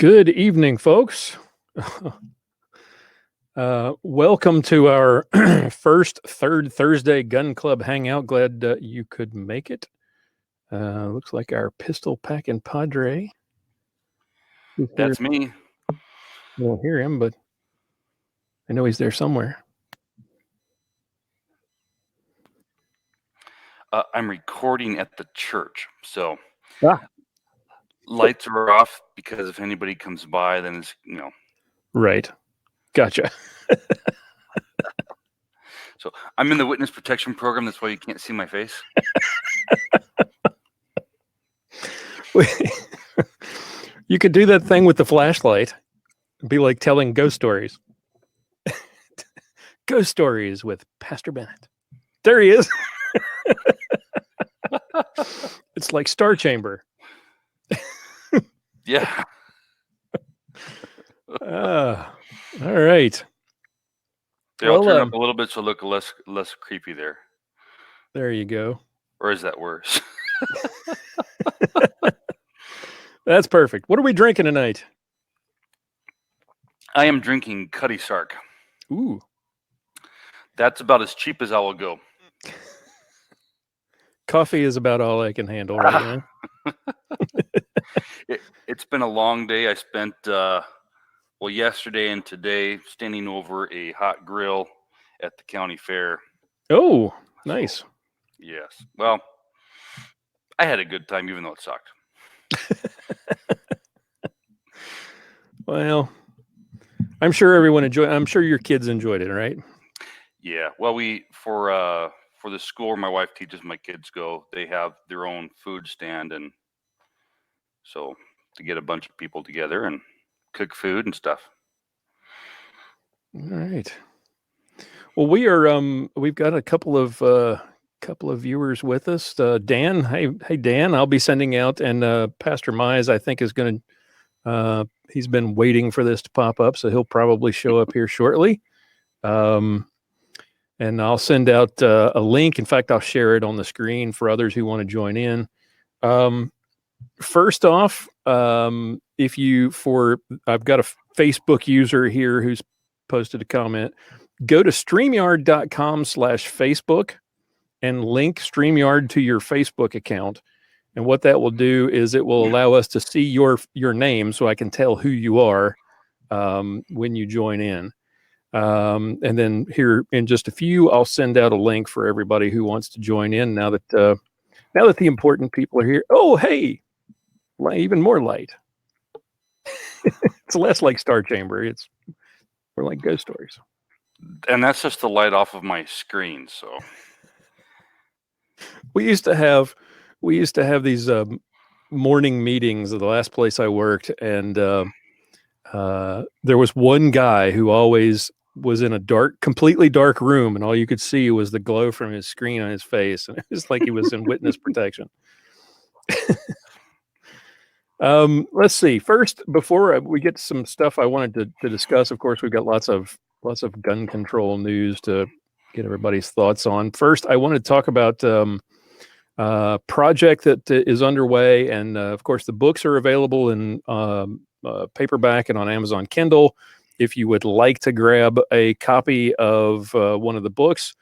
Good evening, folks. Welcome to our first Third Thursday Gun Club Hangout. Glad you could make it. Looks like our pistol packing padre. That's me. I don't hear him, but I know he's there somewhere. I'm recording at the church, so Ah. Lights are off because if anybody comes by, then it's, Right. Gotcha. So I'm in the witness protection program. That's why you can't see my face. You could do that thing with the flashlight. It'd be like telling ghost stories. Ghost stories with Pastor Bennett. There he is. It's like Star Chamber. Yeah. All right. I'll turn up a little bit so look less creepy there. There you go. Or is that worse? That's perfect. What are we drinking tonight? I am drinking Cuddy Sark. Ooh. That's about as cheap as I will go. Coffee is about all I can handle right now. It's been a long day. I spent, yesterday and today standing over a hot grill at the county fair. Oh, nice. So, yes. Well, I had a good time, even though it sucked. Well, I'm sure everyone enjoyed. I'm sure your kids enjoyed it, right? Yeah. Well, for the school where my wife teaches my kids go, they have their own food stand, and so to get a bunch of people together and cook food and stuff. All right. Well, we've got a couple of viewers with us. Dan, hey Dan, I'll be sending out, and Pastor Mize, I think, is going to. He's been waiting for this to pop up, so he'll probably show up here shortly. And I'll send out a link. In fact, I'll share it on the screen for others who want to join in. First off, I've got a Facebook user here who's posted a comment. Go to StreamYard.com/Facebook and link StreamYard to your Facebook account. And what that will do is it will allow us to see your name so I can tell who you are when you join in. And then here in just a few, I'll send out a link for everybody who wants to join in now that the important people are here. Oh, hey, even more light. It's less like Star Chamber. It's more like ghost stories. And that's just the light off of my screen. So we used to have these morning meetings at the last place I worked, and there was one guy who always was in a completely dark room, and all you could see was the glow from his screen on his face, and it was like he was in witness protection. Let's see. First, before we get to some stuff I wanted to discuss, of course, we've got lots of gun control news to get everybody's thoughts on. First, I want to talk about project that is underway, and of course, the books are available in paperback and on Amazon Kindle. If you would like to grab a copy of one of the books,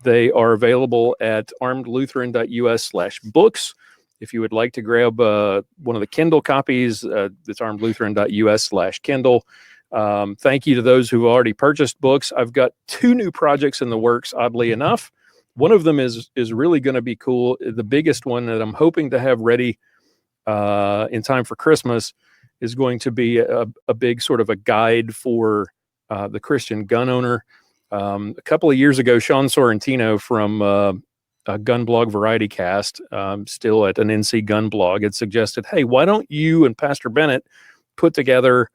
they are available at armedlutheran.us/books. If you would like to grab one of the Kindle copies, it's armedlutheran.us/Kindle. Thank you to those who've already purchased books. I've got 2 new projects in the works, oddly enough. One of them is really going to be cool. The biggest one that I'm hoping to have ready in time for Christmas is going to be a big sort of a guide for the Christian gun owner. A couple of years ago, Sean Sorrentino from a Gun Blog Variety Cast, still at an NC Gun Blog, had suggested, hey, why don't you and Pastor Bennett put together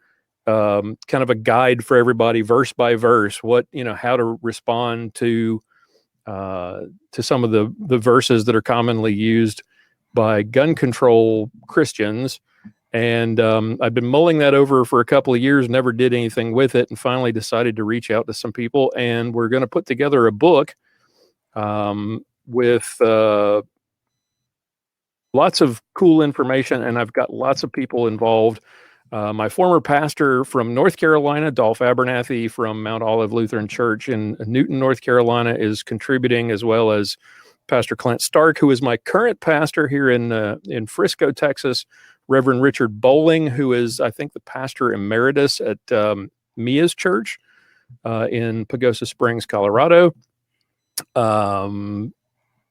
kind of a guide for everybody, verse by verse, how to respond to some of the verses that are commonly used by gun control Christians. And I've been mulling that over for a couple of years, never did anything with it, and finally decided to reach out to some people. And we're going to put together a book with lots of cool information. And I've got lots of people involved. My former pastor from North Carolina, Dolph Abernathy from Mount Olive Lutheran Church in Newton, North Carolina, is contributing, as well as Pastor Clint Stark, who is my current pastor here in Frisco, Texas. Reverend Richard Bowling, who is, I think, the pastor emeritus at Mia's church in Pagosa Springs, Colorado.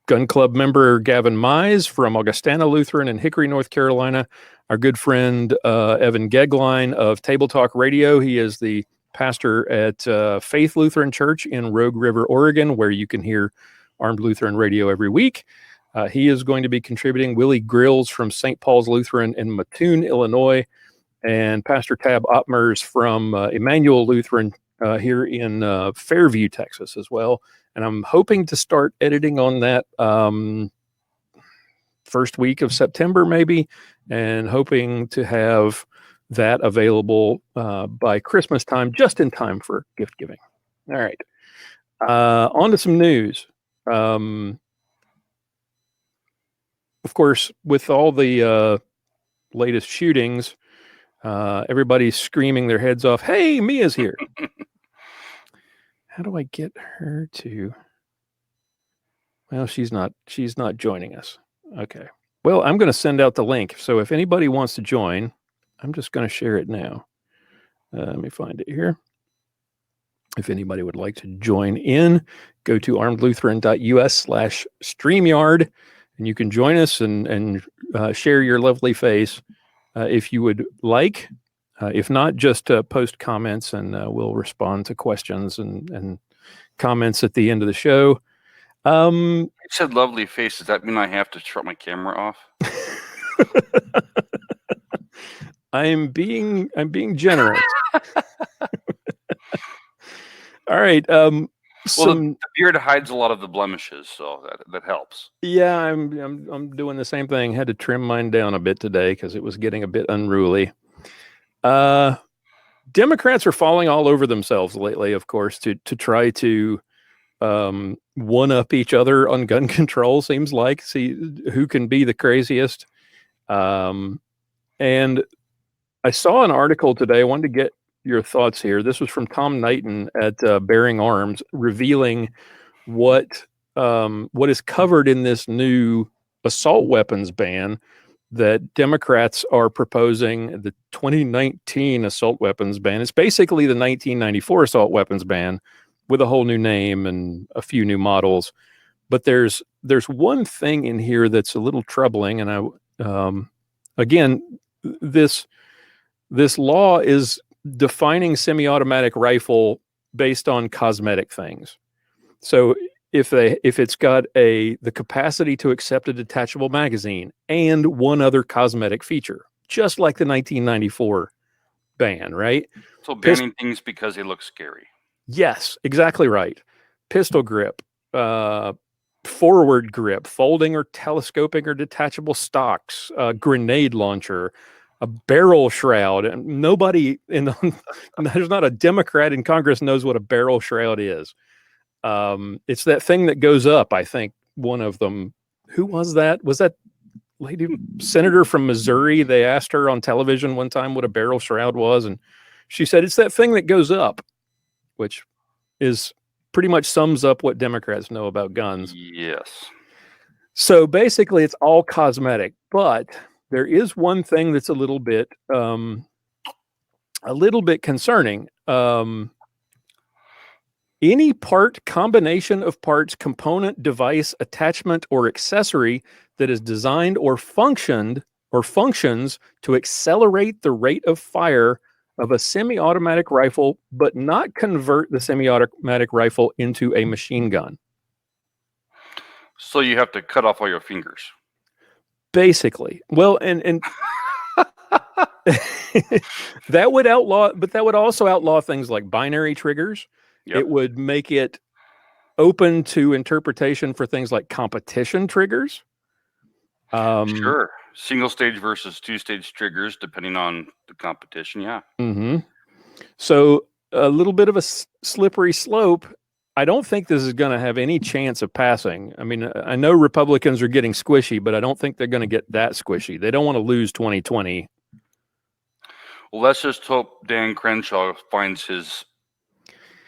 Gun Club member Gavin Mize from Augustana Lutheran in Hickory, North Carolina. Our good friend Evan Gegline of Table Talk Radio. He is the pastor at Faith Lutheran Church in Rogue River, Oregon, where you can hear Armed Lutheran Radio every week. He is going to be contributing. Willie Grills from St. Paul's Lutheran in Mattoon, Illinois, and Pastor Tab Ottmers from Emmanuel Lutheran here in Fairview, Texas as well. And I'm hoping to start editing on that first week of September, maybe, and hoping to have that available by Christmas time, just in time for gift giving. All right. On to some news. Of course, with all the latest shootings, everybody's screaming their heads off, "Hey, Mia's here." How do I get her to? Well, she's not joining us. Okay. Well, I'm going to send out the link. So if anybody wants to join, I'm just going to share it now. Let me find it here. If anybody would like to join in, go to armedlutheran.us/StreamYard, and you can join us and share your lovely face if you would like. If not, just post comments, and we'll respond to questions and comments at the end of the show. You said lovely face. Does that mean I have to shut my camera off? I'm being generous. All right. Well, the beard hides a lot of the blemishes, so that helps. Yeah, I'm doing the same thing. Had to trim mine down a bit today because it was getting a bit unruly. Democrats are falling all over themselves lately, of course, to try to one up each other on gun control. Seems like, see who can be the craziest. And I saw an article today. I wanted to get your thoughts here. This was from Tom Knighton at Bearing Arms, revealing what is covered in this new assault weapons ban that Democrats are proposing. The 2019 assault weapons ban. It's basically the 1994 assault weapons ban with a whole new name and a few new models. But there's one thing in here that's a little troubling. And again, this law is defining semi-automatic rifle based on cosmetic things. So if it's got the capacity to accept a detachable magazine and one other cosmetic feature, just like the 1994 ban, right? So banning things because they look scary. Yes, exactly right. Pistol grip, forward grip, folding or telescoping or detachable stocks, grenade launcher, a barrel shroud. And nobody there's not a Democrat in Congress knows what a barrel shroud is. It's that thing that goes up. I think one of them, who was that? Was that lady senator from Missouri? They asked her on television one time what a barrel shroud was, and she said it's that thing that goes up, which is pretty much sums up what Democrats know about guns. Yes. So basically, it's all cosmetic, but there is one thing that's a little bit concerning. Any part, combination of parts, component, device, attachment, or accessory that is designed or functions to accelerate the rate of fire of a semi-automatic rifle, but not convert the semi-automatic rifle into a machine gun. So you have to cut off all your fingers. Basically. Well, and that would also outlaw things like binary triggers. Yep. It would make it open to interpretation for things like competition triggers. Sure. Single stage versus two stage triggers, depending on the competition. Yeah. Mm-hmm. So a little bit of a slippery slope. I don't think this is going to have any chance of passing. I mean, I know Republicans are getting squishy, but I don't think they're going to get that squishy. They don't want to lose 2020. Well, let's just hope Dan Crenshaw finds his,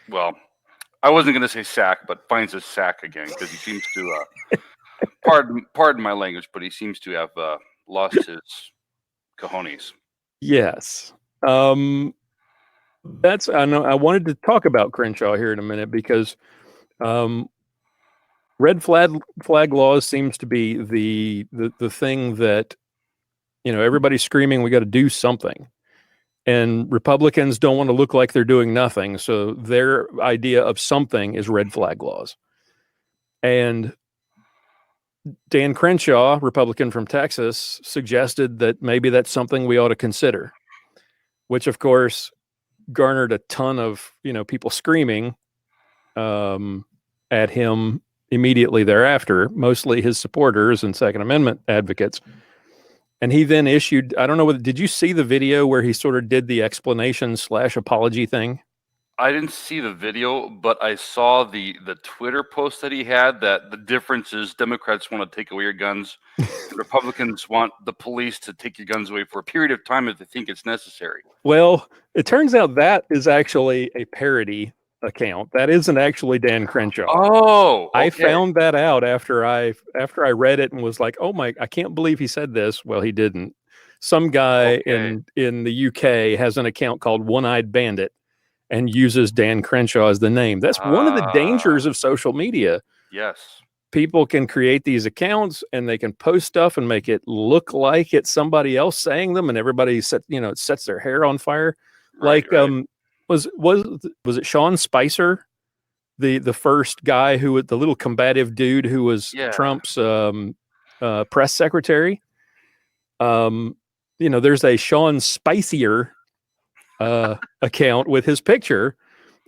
well, I wasn't going to say sack, but finds his sack again, because he seems to, pardon my language, but he seems to have lost his cojones. Yes. I know I wanted to talk about Crenshaw here in a minute because red flag laws seems to be the thing that, everybody's screaming we got to do something. And Republicans don't want to look like they're doing nothing. So their idea of something is red flag laws. And Dan Crenshaw, Republican from Texas, suggested that maybe that's something we ought to consider, which of course garnered a ton of, people screaming at him immediately thereafter, mostly his supporters and Second Amendment advocates. And he then issued, I don't know, did you see the video where he sort of did the explanation/apology thing? I didn't see the video, but I saw the Twitter post that he had, that the difference is Democrats want to take away your guns. Republicans want the police to take your guns away for a period of time if they think it's necessary. Well, it turns out that is actually a parody account. That isn't actually Dan Crenshaw. Oh, okay. I found that out after I read it and was like, oh my, I can't believe he said this. Well, he didn't. Some guy in the UK has an account called One-Eyed Bandit and uses Dan Crenshaw as the name. That's one of the dangers of social media. Yes. People can create these accounts and they can post stuff and make it look like it's somebody else saying them, and everybody sets their hair on fire. Right. Was it Sean Spicer, the first guy who was the little combative dude who was Trump's press secretary? There's a Sean Spicier account with his picture,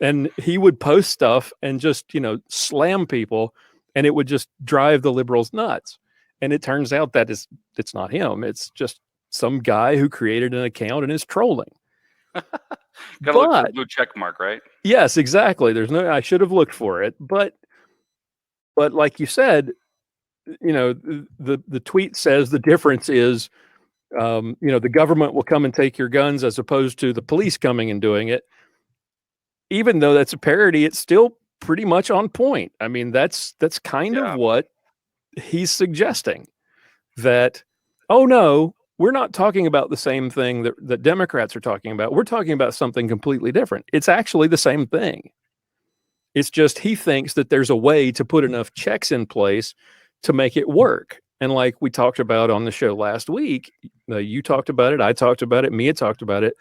and he would post stuff and just slam people, and it would just drive the liberals nuts. And it turns out that it's not him. It's just some guy who created an account and is trolling. Gotta look for the blue check mark, right? Yes, exactly. I should have looked for it, but like you said, the tweet says the difference is the government will come and take your guns as opposed to the police coming and doing it. Even though that's a parody, it's still pretty much on point. I mean, that's kind of what he's suggesting, that, oh no, we're not talking about the same thing that Democrats are talking about. We're talking about something completely different. It's actually the same thing. It's just he thinks that there's a way to put enough checks in place to make it work. And like we talked about on the show last week, you talked about it, I talked about it, Mia talked about it.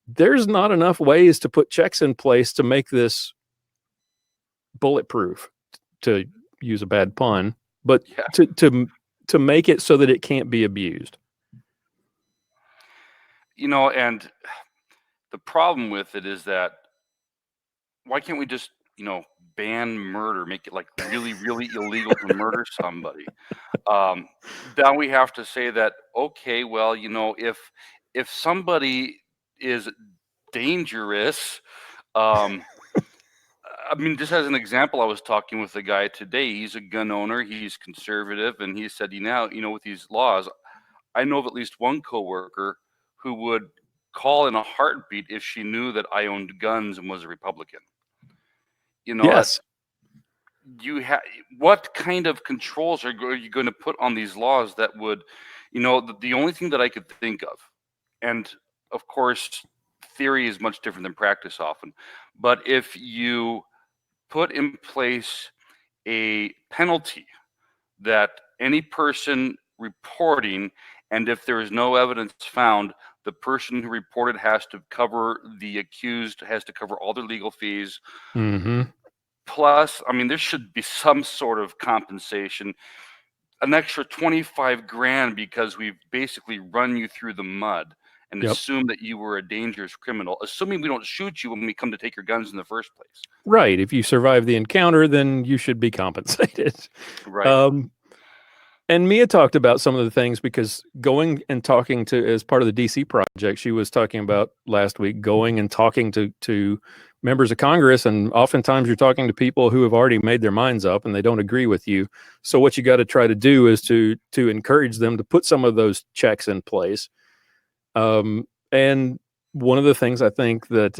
There's not enough ways to put checks in place to make this bulletproof, to use a bad pun, but to make it so that it can't be abused. And the problem with it is that why can't we just, ban murder, make it like really, really illegal to murder somebody? Then we have to say that, okay, well, if somebody is dangerous, just as an example, I was talking with a guy today. He's a gun owner. He's conservative, and he said, with these laws, I know of at least one coworker who would call in a heartbeat if she knew that I owned guns and was a Republican. Yes. What kind of controls are you going to put on these laws that would, the only thing that I could think of, and of course, theory is much different than practice often, but if you put in place a penalty that any person reporting, and if there is no evidence found, the person who reported has to cover, the accused has to cover all their legal fees. Mm-hmm. Plus, there should be some sort of compensation, an extra 25 grand because we've basically run you through the mud and assume that you were a dangerous criminal, assuming we don't shoot you when we come to take your guns in the first place. Right. If you survive the encounter, then you should be compensated. Right. And Mia talked about some of the things, because going and talking to, as part of the DC project, she was talking about last week, going and talking to members of Congress. And oftentimes you're talking to people who have already made their minds up and they don't agree with you. So what you got to try to do is to encourage them to put some of those checks in place. And one of the things I think that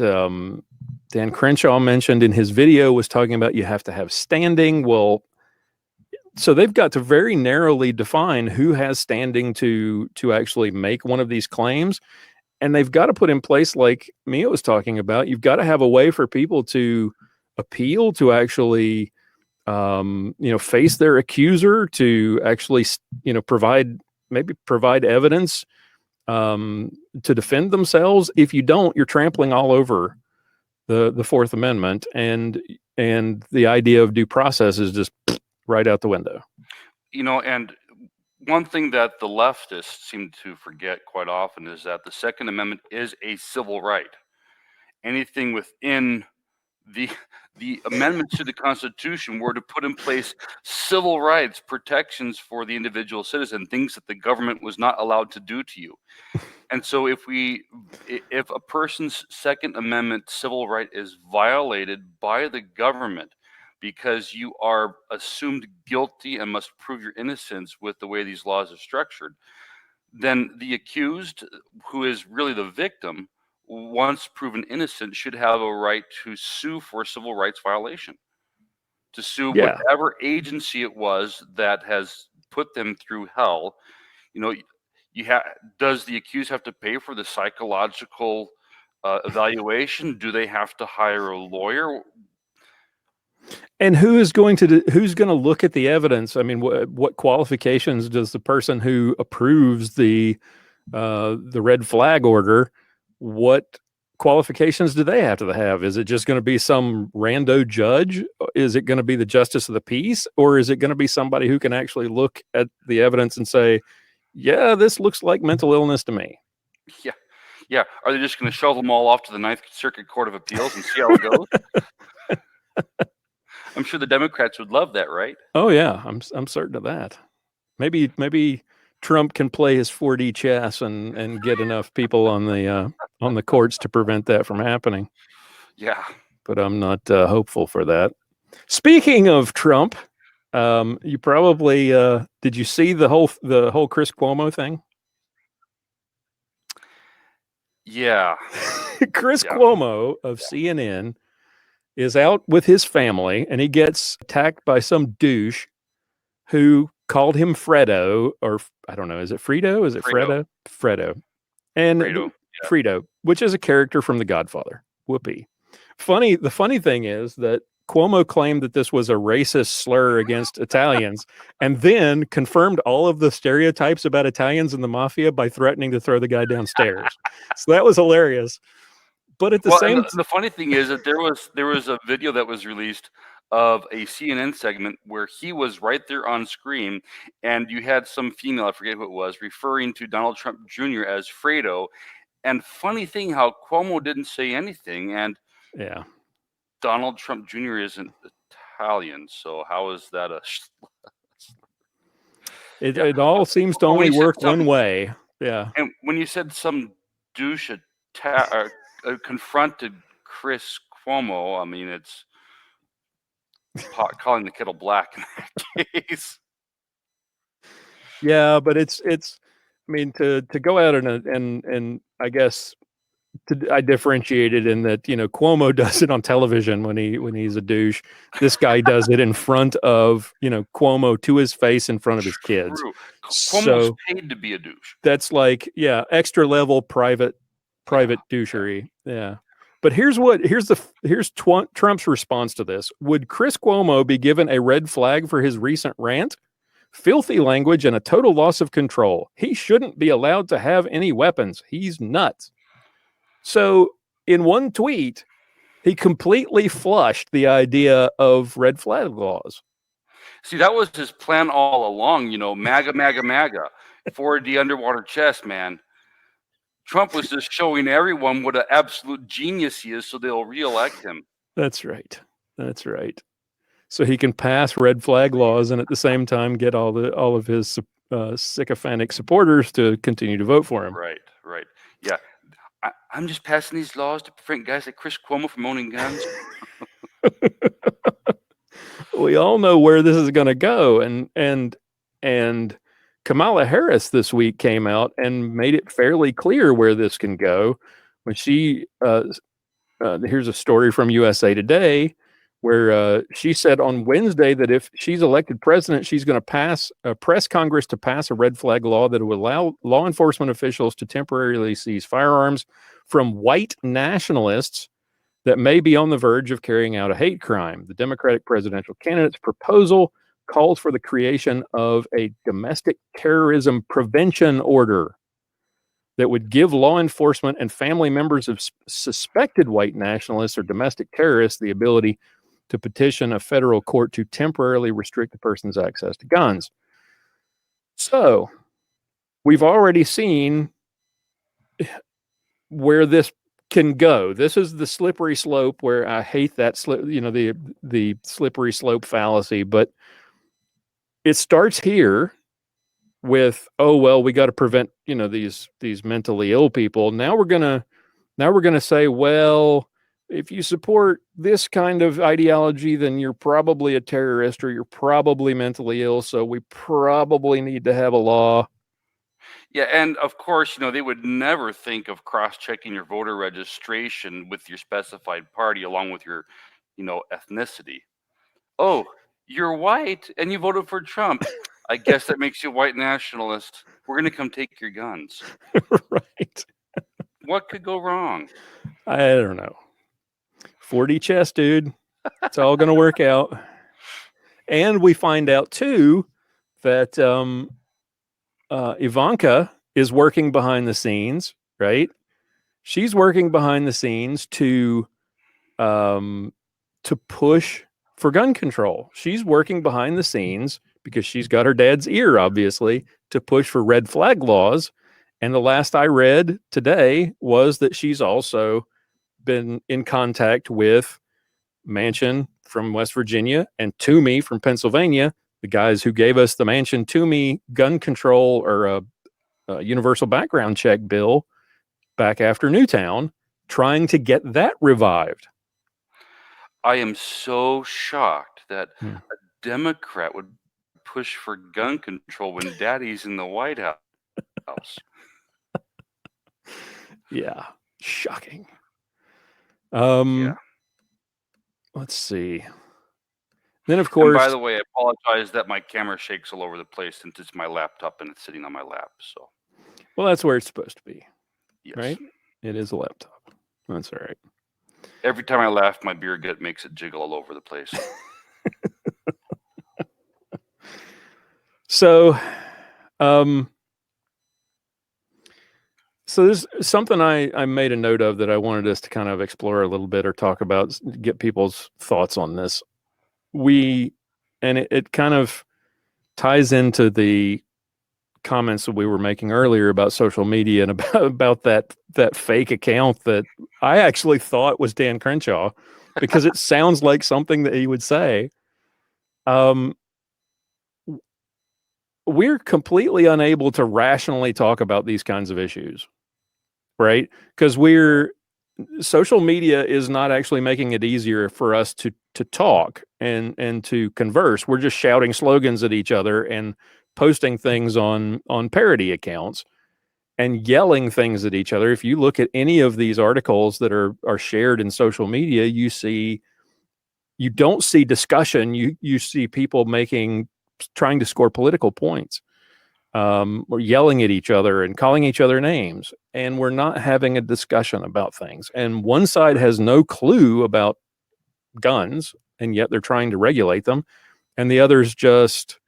Dan Crenshaw mentioned in his video was talking about you have to have standing. Well, so they've got to very narrowly define who has standing to actually make one of these claims. And they've got to put in place, like Mia was talking about, you've got to have a way for people to appeal, to actually, face their accuser, to actually, provide evidence to defend themselves. If you don't, you're trampling all over the Fourth Amendment, and the idea of due process is just right out the window. And one thing that the leftists seem to forget quite often is that the Second Amendment is a civil right. Anything within the amendments to the Constitution were to put in place civil rights protections for the individual citizen, things that the government was not allowed to do to you. And so if a person's Second Amendment civil right is violated by the government because you are assumed guilty and must prove your innocence with the way these laws are structured, then the accused, who is really the victim, once proven innocent, should have a right to sue for a civil rights violation, to sue whatever agency it was that has put them through hell. Does the accused have to pay for the psychological evaluation? Do they have to hire a lawyer? And who's going to look at the evidence? I mean, what qualifications does the person who approves the red flag order, what qualifications do they have to have? Is it just going to be some rando judge? Is it going to be the justice of the peace? Or is it going to be somebody who can actually look at the evidence and say, yeah, this looks like mental illness to me? Yeah. Are they just going to shove them all off to the Ninth Circuit Court of Appeals and see how it goes? I'm sure the Democrats would love that, right? Oh yeah, I'm certain of that. Maybe Trump can play his 4D chess and get enough people on the courts to prevent that from happening. Yeah, but I'm not hopeful for that. Speaking of Trump, you probably did you see the whole Chris Cuomo thing? Yeah. Chris Cuomo of CNN is out with his family, and he gets attacked by some douche who called him Fredo, or I don't know, is it Fredo? Is it Fredo? Fredo. And Fredo, which is a character from The Godfather. Whoopee. The funny thing is that Cuomo claimed that this was a racist slur against Italians, and then confirmed all of the stereotypes about Italians and the mafia by threatening to throw the guy downstairs. So that was hilarious. But at the same time, the funny thing is that there was a video that was released of a CNN segment where he was right there on screen, and you had some female, I forget who it was, referring to Donald Trump Jr. as Fredo. And funny thing how Cuomo didn't say anything, and Donald Trump Jr. isn't Italian, so how is that a? It all seems to only work one way. Yeah. And when you said some douche confronted Chris Cuomo, I mean, it's calling the kettle black in that case. Yeah, but it's I mean, to go out and I guess I differentiated in that, Cuomo does it on television when he's a douche. This guy does it in front of, Cuomo to his face in front of his kids. True. Cuomo's paid to be a douche. That's like, extra level private douchery. Yeah. But here's Trump's response to this. Would Chris Cuomo be given a red flag for his recent rant? Filthy language and a total loss of control. He shouldn't be allowed to have any weapons. He's nuts. So in one tweet, he completely flushed the idea of red flag laws. See, that was his plan all along, MAGA, MAGA, MAGA, 4D underwater chest, man. Trump was just showing everyone what an absolute genius he is so they'll reelect him. That's right. So he can pass red flag laws and at the same time get all of his sycophantic supporters to continue to vote for him. Right. Yeah. I'm just passing these laws to prevent guys like Chris Cuomo from owning guns. We all know where this is going to go, and Kamala Harris this week came out and made it fairly clear where this can go when she here's a story from USA Today where she said on Wednesday that if she's elected president, she's going to press Congress to pass a red flag law that would allow law enforcement officials to temporarily seize firearms from white nationalists that may be on the verge of carrying out a hate crime. The Democratic presidential candidate's proposal calls for the creation of a domestic terrorism prevention order that would give law enforcement and family members of suspected white nationalists or domestic terrorists the ability to petition a federal court to temporarily restrict a person's access to guns. So we've already seen where this can go. This is the slippery slope where I hate that the slippery slope fallacy, but it starts here with, oh well, we got to prevent these mentally ill people. Now we're gonna say, well, if you support this kind of ideology, then you're probably a terrorist or you're probably mentally ill, so we probably need to have a law. Yeah, and of course, they would never think of cross-checking your voter registration with your specified party along with your, ethnicity. Oh, you're white and you voted for Trump. I guess that makes you a white nationalist. We're going to come take your guns. Right. What could go wrong? I don't know. 40 chess, dude. It's all going to work out. And we find out, too, that Ivanka is working behind the scenes, right? She's working behind the scenes to push for gun control. She's working behind the scenes because she's got her dad's ear, obviously, to push for red flag laws. And the last I read today was that she's also been in contact with Manchin from West Virginia and Toomey from Pennsylvania, the guys who gave us the Manchin-Toomey gun control or a universal background check bill back after Newtown, trying to get that revived. I am so shocked that a Democrat would push for gun control when Daddy's in the White House. Yeah, shocking. Yeah. Let's see. Then, of course. And by the way, I apologize that my camera shakes all over the place since it's my laptop and it's sitting on my lap. So. Well, that's where it's supposed to be. Yes. Right? It is a laptop. That's all right. Every time I laugh, my beer gut makes it jiggle all over the place. So there's something I made a note of that I wanted us to kind of explore a little bit or talk about, get people's thoughts on this. It kind of ties into the comments that we were making earlier about social media and about that fake account that I actually thought was Dan Crenshaw because it sounds like something that he would say. We're completely unable to rationally talk about these kinds of issues, right? Because social media is not actually making it easier for us to talk and to converse. We're just shouting slogans at each other and posting things on parody accounts and yelling things at each other. If you look at any of these articles that are shared in social media, you don't see discussion. You see people trying to score political points, or yelling at each other and calling each other names. And we're not having a discussion about things. And one side has no clue about guns, and yet they're trying to regulate them. And the other's just,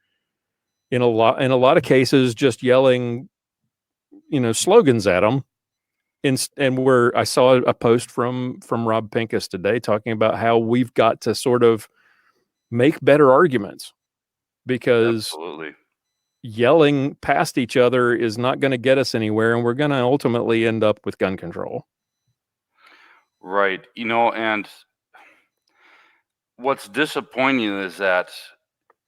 in a lot of cases, just yelling, slogans at them. I saw a post from Rob Pincus today talking about how we've got to sort of make better arguments, because Absolutely. Yelling past each other is not going to get us anywhere, and we're going to ultimately end up with gun control. Right. And what's disappointing is that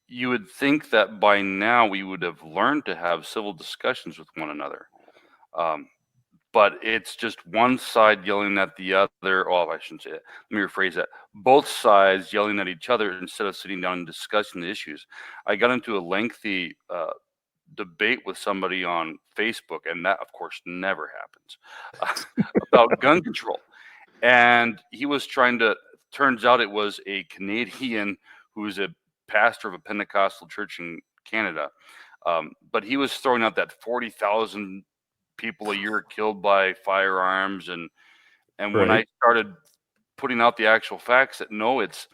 you would think that by now we would have learned to have civil discussions with one another. But it's just one side yelling at the other. Oh, I shouldn't say that. Let me rephrase that. Both sides yelling at each other instead of sitting down and discussing the issues. I got into a lengthy debate with somebody on Facebook, and that, of course, never happens, about gun control. And he was turns out it was a Canadian who's a pastor of a Pentecostal church in Canada. But he was throwing out that 40,000 people a year killed by firearms. And when I started putting out the actual facts that no, it's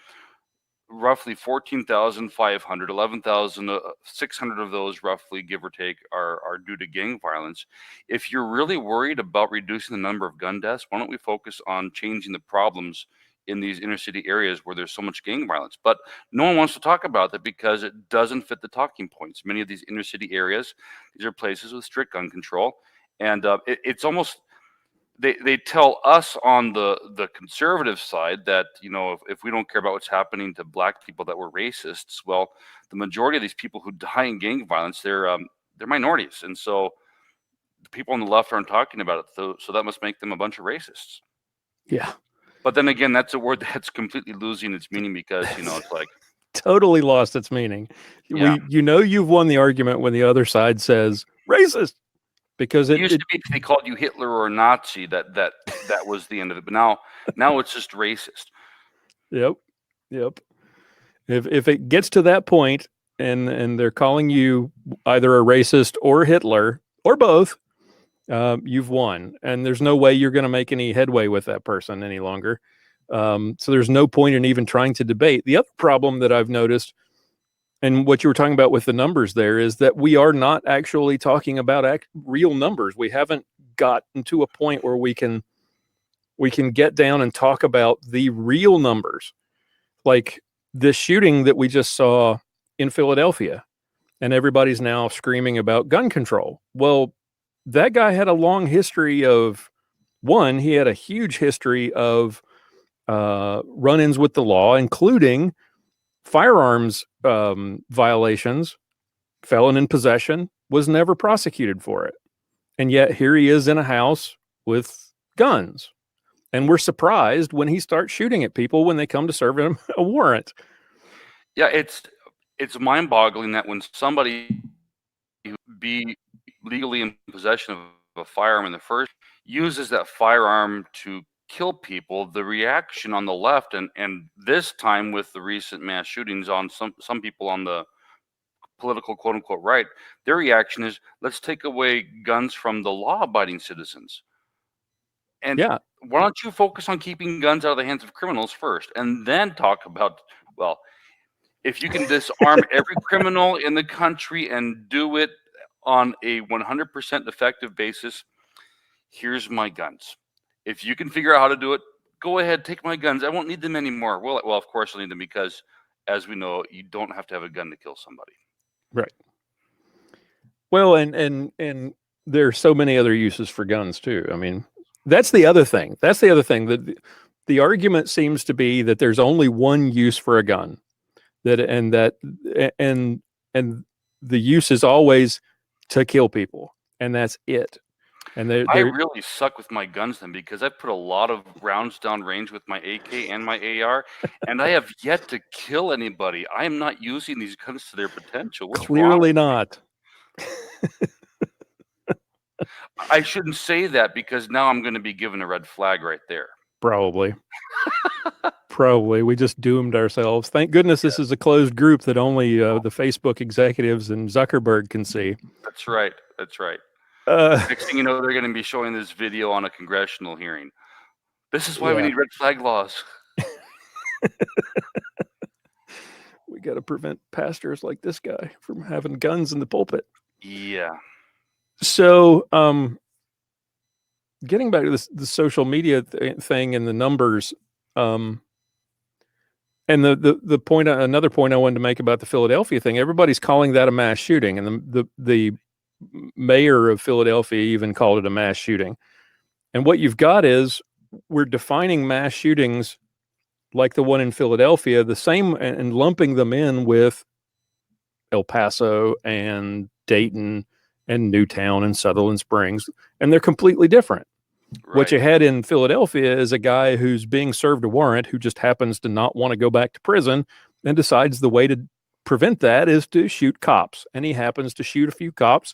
roughly 14,500, 11,600 of those, roughly, give or take, are due to gang violence. If you're really worried about reducing the number of gun deaths, why don't we focus on changing the problems in these inner city areas where there's so much gang violence? But no one wants to talk about that because it doesn't fit the talking points. Many of these inner city areas, these are places with strict gun control, and it's almost, they tell us on the conservative side that, you know, if we don't care about what's happening to black people, that we're racists. Well, the majority of these people who die in gang violence, they're minorities, and so the people on the left aren't talking about it. So that must make them a bunch of racists. Yeah. But then again, that's a word that's completely losing its meaning because, you know, it's like totally lost its meaning. Yeah. You've won the argument when the other side says racist. Because it used to be, if they called you Hitler or a Nazi, that was the end of it. But now it's just racist. Yep. If it gets to that point and they're calling you either a racist or Hitler or both, you've won. And there's no way you're going to make any headway with that person any longer. So there's no point in even trying to debate. The other problem that I've noticed, and what you were talking about with the numbers there, is that we are not actually talking about real numbers. We haven't gotten to a point where we can get down and talk about the real numbers. Like this shooting that we just saw in Philadelphia, and everybody's now screaming about gun control. Well, that guy had a long history of, he had a huge history of run-ins with the law, including firearms violations. Felon in possession, was never prosecuted for it. And yet here he is in a house with guns. And we're surprised when he starts shooting at people when they come to serve him a warrant. Yeah, it's mind-boggling that when somebody who be legally in possession of a firearm in the first uses that firearm to kill people, the reaction on the left, and this time with the recent mass shootings on some people on the political quote-unquote right, their reaction is, let's take away guns from the law-abiding citizens. And yeah, why don't you focus on keeping guns out of the hands of criminals first, and then talk about, well, if you can disarm every criminal in the country and do it on a 100% effective basis, here's my guns. If you can figure out how to do it, go ahead, take my guns. I won't need them anymore. Well, of course I'll need them because, as we know, you don't have to have a gun to kill somebody. Right. Well, and there are so many other uses for guns too. I mean, that's the other thing. That the argument seems to be that there's only one use for a gun. And the use is always to kill people, and that's it. And I really suck with my guns then, because I've put a lot of rounds down range with my AK and my AR, and I have yet to kill anybody. I am not using these guns to their potential. What's clearly wrong? Not. I shouldn't say that, because now I'm going to be given a red flag right there. Probably. Probably. We just doomed ourselves. Thank goodness this is a closed group that only the Facebook executives and Zuckerberg can see. That's right. Next thing you know, they're going to be showing this video on a congressional hearing. This is why we need red flag laws. We got to prevent pastors like this guy from having guns in the pulpit. Yeah. So, getting back to the social media thing and the numbers, and the point, another point I wanted to make about the Philadelphia thing, everybody's calling that a mass shooting, and the mayor of Philadelphia even called it a mass shooting. And what you've got is, we're defining mass shootings like the one in Philadelphia, the same, and lumping them in with El Paso and Dayton and Newtown and Sutherland Springs, and they're completely different. Right. What you had in Philadelphia is a guy who's being served a warrant who just happens to not want to go back to prison and decides the way to prevent that is to shoot cops. And he happens to shoot a few cops,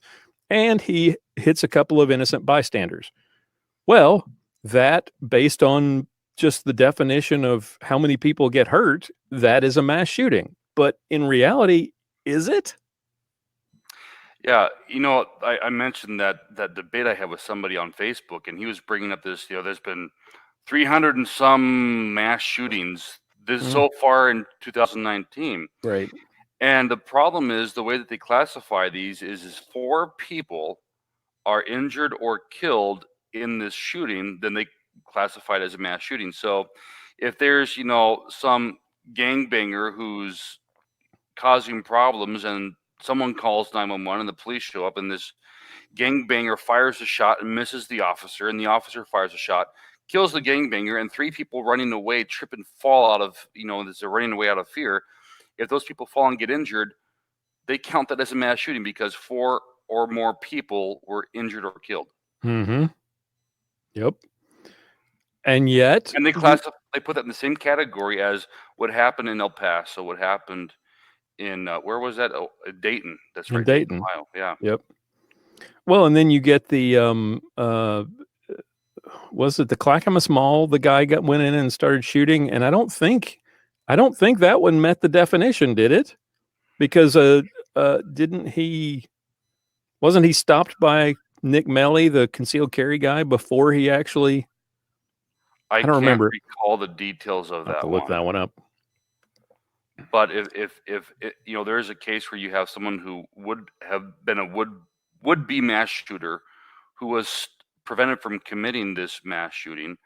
and he hits a couple of innocent bystanders. Well, that, based on just the definition of how many people get hurt, that is a mass shooting. But in reality, is it? Yeah, I mentioned that debate I had with somebody on Facebook, and he was bringing up this. There's been 300 and some mass shootings so far in 2019. Right. And the problem is the way that they classify these is 4 people are injured or killed in this shooting, then they classify it as a mass shooting. So if there's, some gangbanger who's causing problems and someone calls 911 and the police show up, and this gangbanger fires a shot and misses the officer, and the officer fires a shot, kills the gangbanger, and 3 people running away trip and fall out of, they're running away out of fear. If those people fall and get injured, they count that as a mass shooting because 4 or more people were injured or killed. Mm-hmm. Yep. And yet, and they put that in the same category as what happened in El Paso, what happened in where was that? Oh, Dayton. That's right. In Dayton, Ohio. Yeah. Yep. Well, and then you get the was it the Clackamas Mall? The guy went in and started shooting, and I don't think that one met the definition, did it? Because wasn't he stopped by Nick Melly, the concealed carry guy, before he actually? I don't remember. Recall the details of that. Look that one up. But if there is a case where you have someone who would have been a would-be mass shooter who was prevented from committing this mass shooting,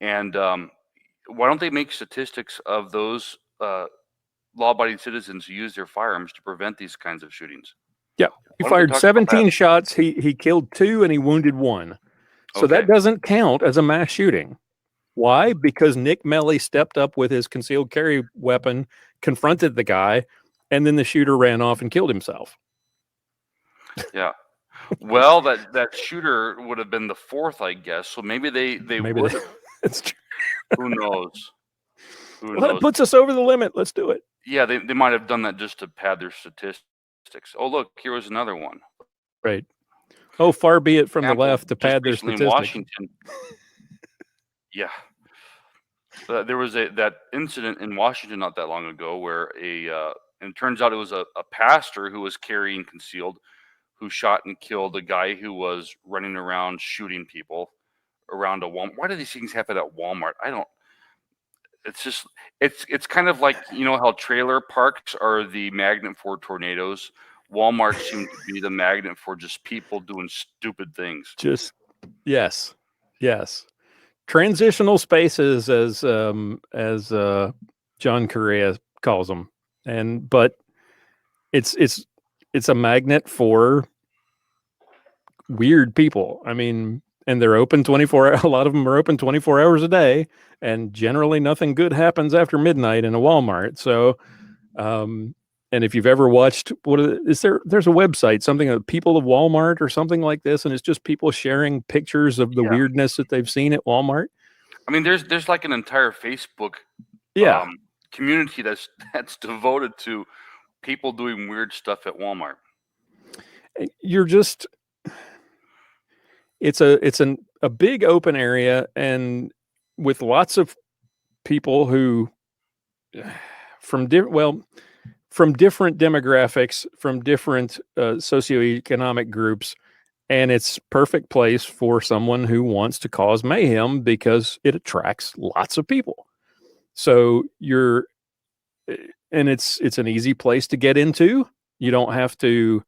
and why don't they make statistics of those law-abiding citizens who use their firearms to prevent these kinds of shootings? Yeah, he fired 17 shots. He killed 2 and he wounded 1. So that doesn't count as a mass shooting. Why? Because Nick Melly stepped up with his concealed carry weapon, confronted the guy, and then the shooter ran off and killed himself. Yeah. Well, that shooter would have been the 4th, I guess. So maybe they would. That's true. Who knows? Well, it puts us over the limit. Let's do it. Yeah, they might have done that just to pad their statistics. Oh, look, here was another one. Right. Oh, far be it from the left to pad their statistics. In Washington. Yeah. There was that incident in Washington not that long ago where and it turns out it was a pastor who was carrying concealed, who shot and killed a guy who was running around shooting people around a Walmart. Why do these things happen at Walmart? It's just, it's kind of like, how trailer parks are the magnet for tornadoes. Walmart seems to be the magnet for just people doing stupid things. Yes. Transitional spaces, as John Correa calls them. But it's a magnet for weird people. I mean, and they're open 24 hours. A lot of them are open 24 hours a day, and generally nothing good happens after midnight in a Walmart. So, and if you've ever watched, there's a website, something of People of Walmart or something like this, and it's just people sharing pictures of the weirdness that they've seen at Walmart. I mean, there's like an entire Facebook community that's devoted to people doing weird stuff at Walmart. It's a big open area, and with lots of people who from different demographics, from different socioeconomic groups, and it's perfect place for someone who wants to cause mayhem because it attracts lots of people. So it's an easy place to get into. You don't have to,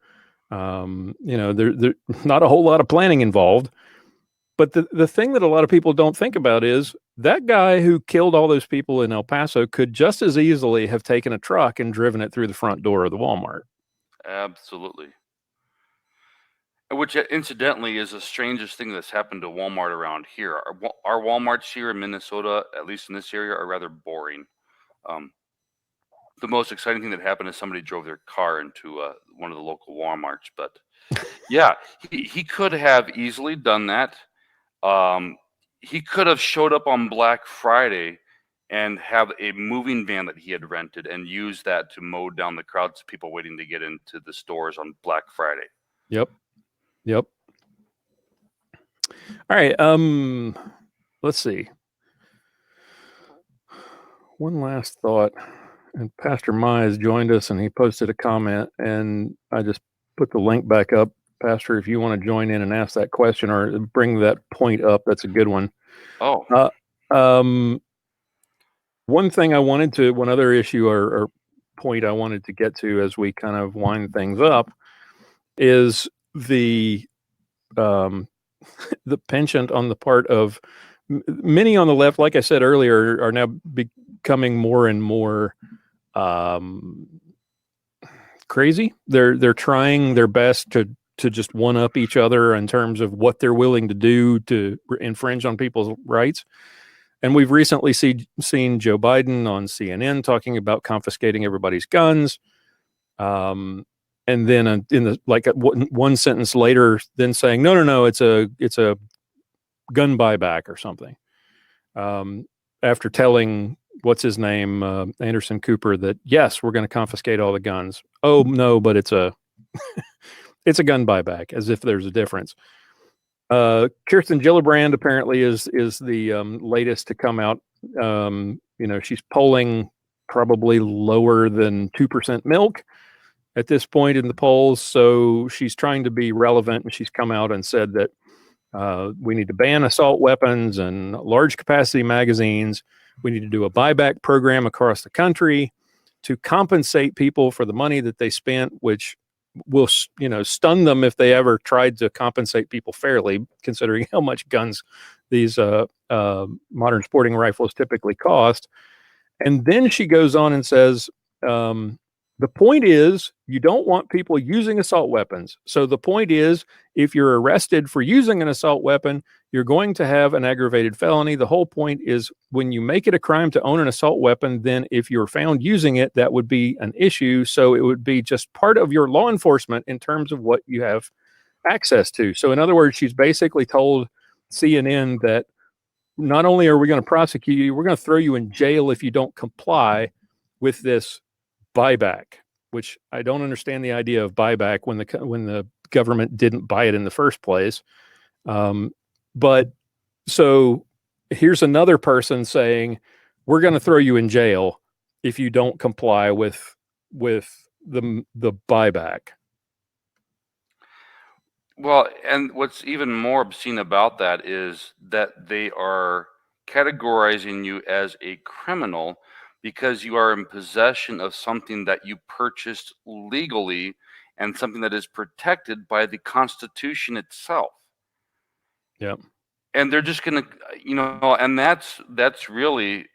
there's not a whole lot of planning involved. But the thing that a lot of people don't think about is that guy who killed all those people in El Paso could just as easily have taken a truck and driven it through the front door of the Walmart. Absolutely. Which, incidentally, is the strangest thing that's happened to Walmart around here. Our Walmarts here in Minnesota, at least in this area, are rather boring. The most exciting thing that happened is somebody drove their car into one of the local Walmarts. But yeah, he could have easily done that. He could have showed up on Black Friday and have a moving van that he had rented and use that to mow down the crowds of people waiting to get into the stores on Black Friday. Yep. All right. Let's see. One last thought. And Pastor Mize joined us, and he posted a comment, and I just put the link back up. Pastor, if you want to join in and ask that question or bring that point up, that's a good one. Oh, one other issue or point I wanted to get to as we kind of wind things up is the penchant on the part of many on the left, like I said earlier, are now becoming more and more crazy. They're trying their best to just one up each other in terms of what they're willing to do to infringe on people's rights. And we've recently seen Joe Biden on CNN talking about confiscating everybody's guns. And then one sentence later, then saying, no, it's a gun buyback or something. After telling what's his name, Anderson Cooper, that yes, we're going to confiscate all the guns. Oh no, but it's a it's a gun buyback, as if there's a difference. Kirsten Gillibrand apparently is the latest to come out. She's polling probably lower than 2% milk at this point in the polls. So she's trying to be relevant, and she's come out and said that we need to ban assault weapons and large capacity magazines. We need to do a buyback program across the country to compensate people for the money that they spent, which will, stun them if they ever tried to compensate people fairly, considering how much guns these modern sporting rifles typically cost. And then she goes on and says, the point is, you don't want people using assault weapons. So the point is, if you're arrested for using an assault weapon, you're going to have an aggravated felony. The whole point is, when you make it a crime to own an assault weapon, then if you're found using it, that would be an issue. So it would be just part of your law enforcement in terms of what you have access to. So in other words, she's basically told CNN that not only are we going to prosecute you, we're going to throw you in jail if you don't comply with this buyback, which I don't understand the idea of buyback when the government didn't buy it in the first place. But so here's another person saying, we're going to throw you in jail if you don't comply with the buyback. well, and what's even more obscene about that is that they are categorizing you as a criminal because you are in possession of something that you purchased legally and something that is protected by the Constitution itself. Yep. And they're just going to, and that's really,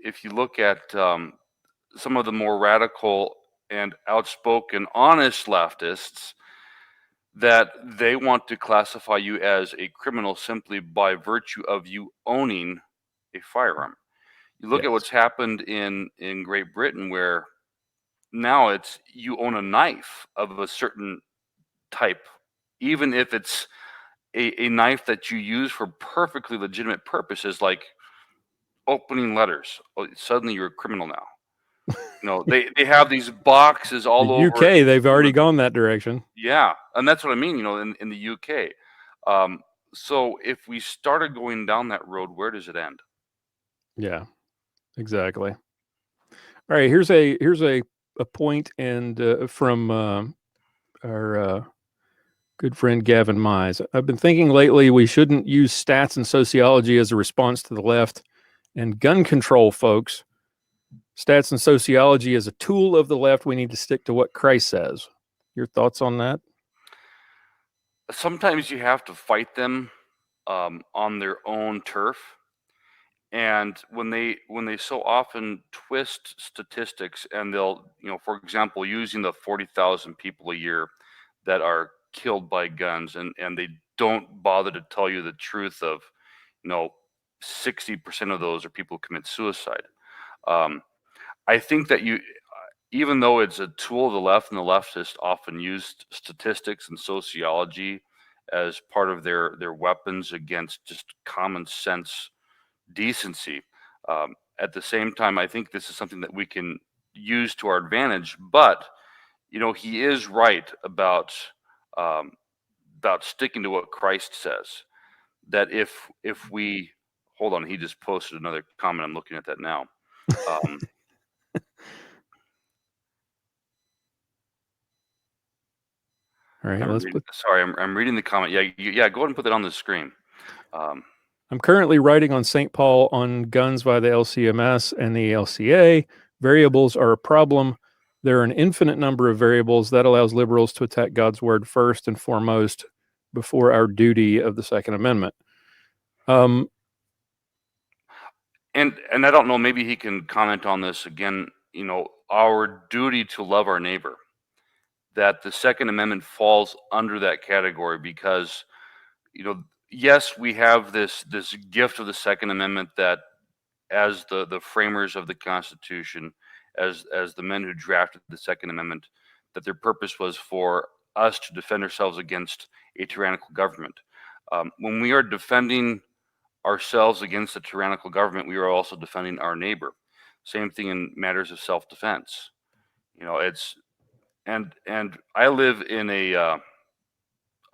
if you look at some of the more radical and outspoken, honest leftists, that they want to classify you as a criminal simply by virtue of you owning a firearm. You look at what's happened in Great Britain, where now it's you own a knife of a certain type, even if it's a knife that you use for perfectly legitimate purposes, like opening letters. Oh, suddenly you're a criminal now. They have these boxes all over. UK, they've already gone that direction. Yeah, and that's what I mean, in the UK. So if we started going down that road, where does it end? Yeah, exactly. All right, here's a point and from our good friend Gavin Mize. I've been thinking lately we shouldn't use stats and sociology as a response to the left and gun control folks. Stats and sociology as a tool of the left. We need to stick to what Christ says. Your thoughts on that? Sometimes you have to fight them on their own turf. And when they so often twist statistics, and they'll, for example, using the 40,000 people a year that are killed by guns, and they don't bother to tell you the truth of, 60% of those are people who commit suicide. I think that even though it's a tool of the left, and the leftists often use statistics and sociology as part of their weapons against just common sense decency, at the same time, I think this is something that we can use to our advantage. But he is right about sticking to what Christ says. That if we hold on, he just posted another comment. I'm looking at that now. All right, I'm reading the comment. Yeah, go ahead and put that on the screen. I'm currently writing on St. Paul on guns by the LCMS and the LCA. Variables are a problem. There are an infinite number of variables that allows liberals to attack God's word first and foremost before our duty of the Second Amendment. And I don't know, maybe he can comment on this again, our duty to love our neighbor, that the Second Amendment falls under that category because, yes, we have this gift of the Second Amendment that as the framers of the Constitution, as the men who drafted the Second Amendment, that their purpose was for us to defend ourselves against a tyrannical government. When we are defending ourselves against a tyrannical government, we are also defending our neighbor. Same thing in matters of self-defense. It's and I live in a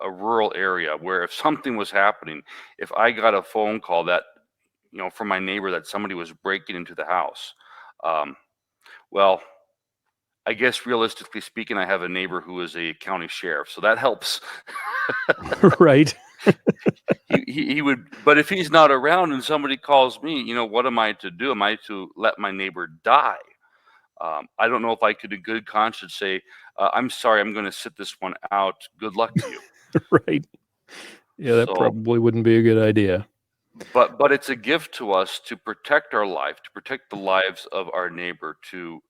rural area where if something was happening, if I got a phone call that from my neighbor that somebody was breaking into the house, well, I guess realistically speaking, I have a neighbor who is a county sheriff, so that helps. Right. He would, but if he's not around and somebody calls me, what am I to do? Am I to let my neighbor die? I don't know if I could in good conscience say, I'm sorry, I'm going to sit this one out. Good luck to you. Right. Yeah, that probably wouldn't be a good idea. But it's a gift to us to protect our life, to protect the lives of our neighbor, to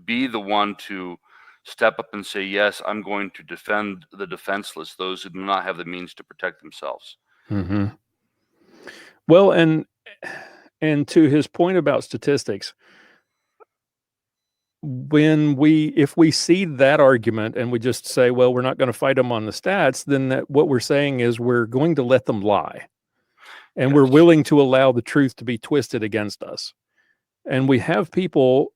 be the one to step up and say, yes, I'm going to defend the defenseless, those who do not have the means to protect themselves. Mm-hmm. Well, and to his point about statistics, if we see that argument and we just say, well, we're not going to fight them on the stats, then what we're saying is we're going to let them lie. And Yes. We're willing to allow the truth to be twisted against us. And we have people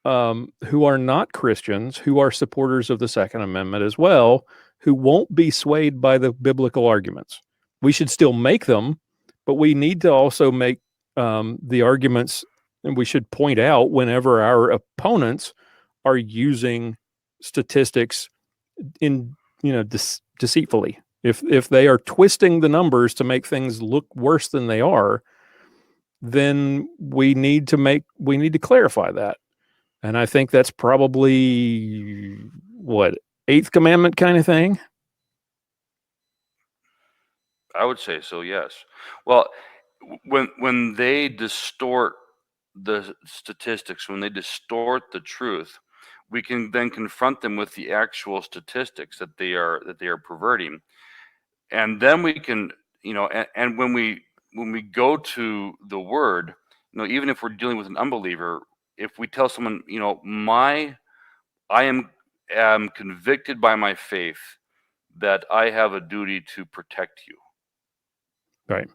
who are not Christians, who are supporters of the Second Amendment as well, who won't be swayed by the biblical arguments. We should still make them, but we need to also make the arguments, and we should point out whenever our opponents are using statistics in deceitfully. If they are twisting the numbers to make things look worse than they are, then we need to clarify that. And I think that's probably Eighth Commandment kind of thing. I would say so, yes. Well, when they distort the statistics, when they distort the truth, we can then confront them with the actual statistics that they are perverting, and then we can, and when we go to the word, even if we're dealing with an unbeliever, if we tell someone, I am convicted by my faith that I have a duty to protect you. Right.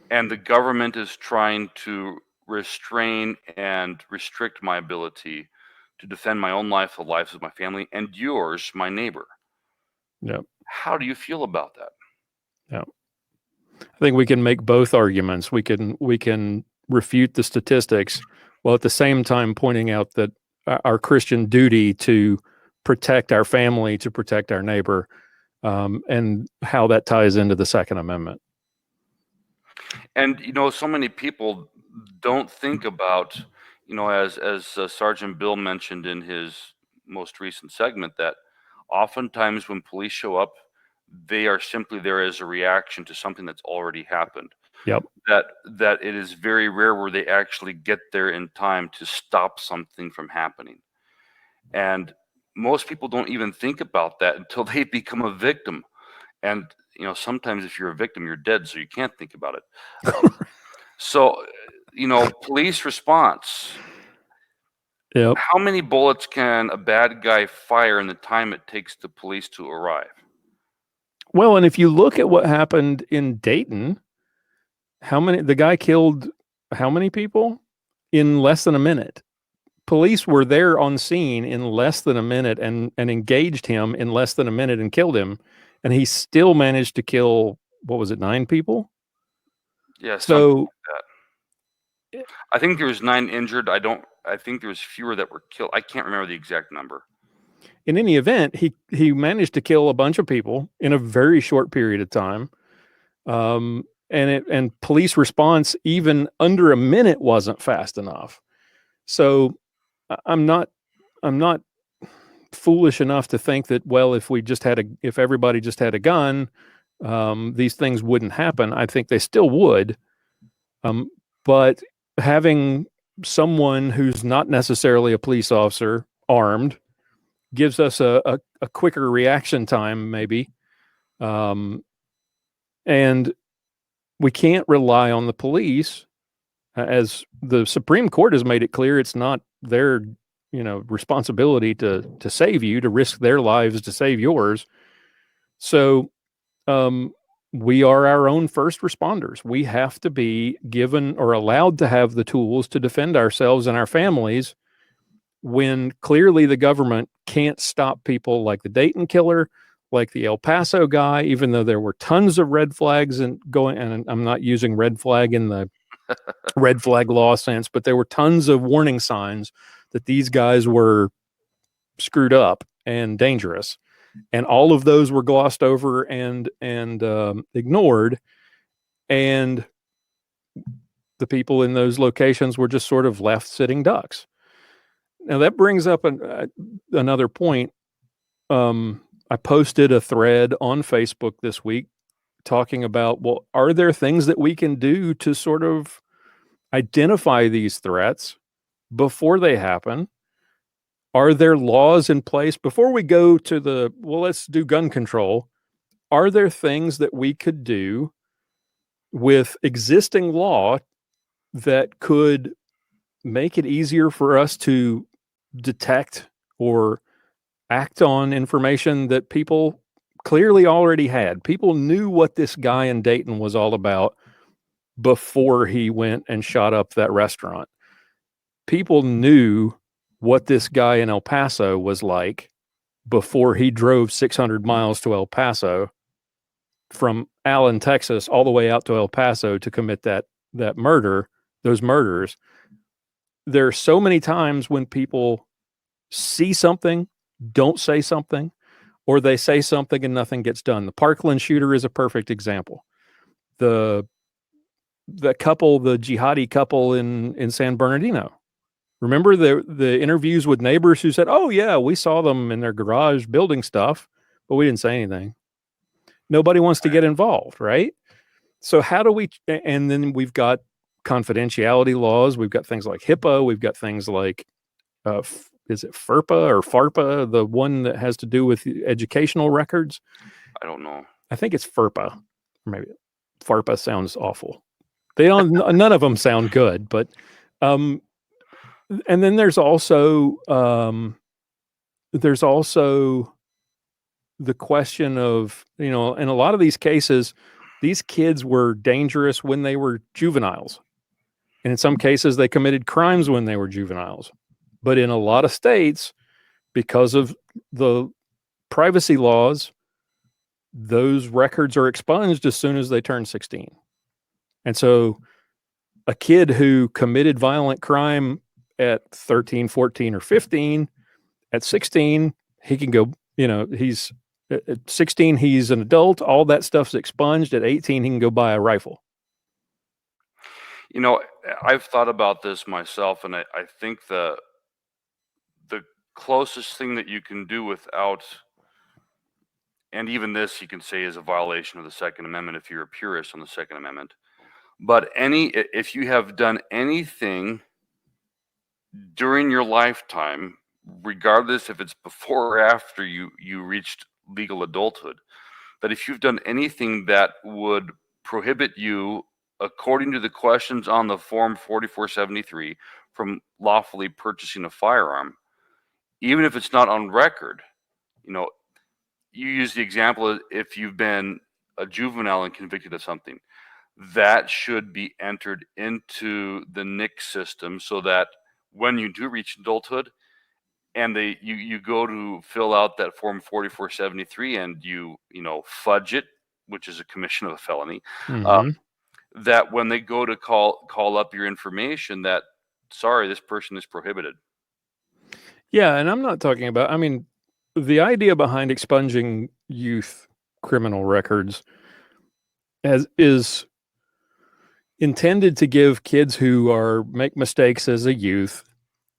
And the government is trying to restrain and restrict my ability to defend my own life, the lives of my family, and yours, my neighbor. Yeah. How do you feel about that? Yeah. I think we can make both arguments. We can refute the statistics while at the same time pointing out that our Christian duty to protect our family, to protect our neighbor, and how that ties into the Second Amendment. And so many people don't think about, as Sergeant Bill mentioned in his most recent segment, that oftentimes when police show up, they are simply there as a reaction to something that's already happened. Yep. That it is very rare where they actually get there in time to stop something from happening. And most people don't even think about that until they become a victim. And sometimes if you're a victim, you're dead, so you can't think about it. So, police response. Yep. How many bullets can a bad guy fire in the time it takes the police to arrive? Well, and if you look at what happened in Dayton, the guy killed how many people? In less than a minute. Police were there on scene in less than a minute and engaged him in less than a minute and killed him. And he still managed to kill, what was it, 9 people? Yeah, something So like that. I think there was 9 injured. I think there was fewer that were killed. I can't remember the exact number. in any event, he managed to kill a bunch of people in a very short period of time. And police response even under a minute wasn't fast enough. So I'm not foolish enough to think that, well, if everybody just had a gun, these things wouldn't happen. I think they still would. But having someone who's not necessarily a police officer armed gives us a quicker reaction time, maybe. And we can't rely on the police. As the Supreme Court has made it clear, it's not their responsibility to save you, to risk their lives to save yours. So we are our own first responders. We have to be given or allowed to have the tools to defend ourselves and our families when clearly the government can't stop people like the Dayton killer, like the El Paso guy, even though there were tons of red flags and I'm not using red flag in the red flag law sense, but there were tons of warning signs that these guys were screwed up and dangerous. And all of those were glossed over and ignored. And the people in those locations were just sort of left sitting ducks. Now that brings up another point. I posted a thread on Facebook this week talking about, well, are there things that we can do to sort of identify these threats before they happen? Are there laws in place before we go to let's do gun control? Are there things that we could do with existing law that could make it easier for us to detect or act on information that people clearly already had? People knew what this guy in Dayton was all about before he went and shot up that restaurant. People knew what this guy in El Paso was like before he drove 600 miles to El Paso from Allen, Texas, all the way out to El Paso to commit those murders. There are so many times when people see something, don't say something, or they say something and nothing gets done. The Parkland shooter is a perfect example. The jihadi couple in San Bernardino. Remember the interviews with neighbors who said, "Oh yeah, we saw them in their garage building stuff, but we didn't say anything." Nobody wants to get involved, right? So how do we? And then we've got confidentiality laws. We've got things like HIPAA. We've got things like, is it FERPA or FARPA, the one that has to do with educational records? I don't know. I think it's FERPA. Or maybe FARPA sounds awful. They don't. None of them sound good, but. And then there's also the question of, in a lot of these cases, these kids were dangerous when they were juveniles. And in some cases, they committed crimes when they were juveniles. But in a lot of states, because of the privacy laws, those records are expunged as soon as they turn 16. And so a kid who committed violent crime at 13, 14, or 15, at 16, he can go, he's at 16, he's an adult. All that stuff's expunged. At 18, he can go buy a rifle. I've thought about this myself, and I think the closest thing that you can do without, and even this you can say is a violation of the Second Amendment if you're a purist on the Second Amendment, but if you have done anything during your lifetime, regardless if it's before or after you reached legal adulthood, that if you've done anything that would prohibit you, according to the questions on the form 4473, from lawfully purchasing a firearm, even if it's not on record, you use the example of if you've been a juvenile and convicted of something, that should be entered into the NIC system so that when you do reach adulthood and you go to fill out that form 4473 and you fudge it, which is a commission of a felony, that when they go to call up your information, that sorry, this person is prohibited. Yeah, and I'm not talking about, I mean, the idea behind expunging youth criminal records is intended to give kids who make mistakes as a youth,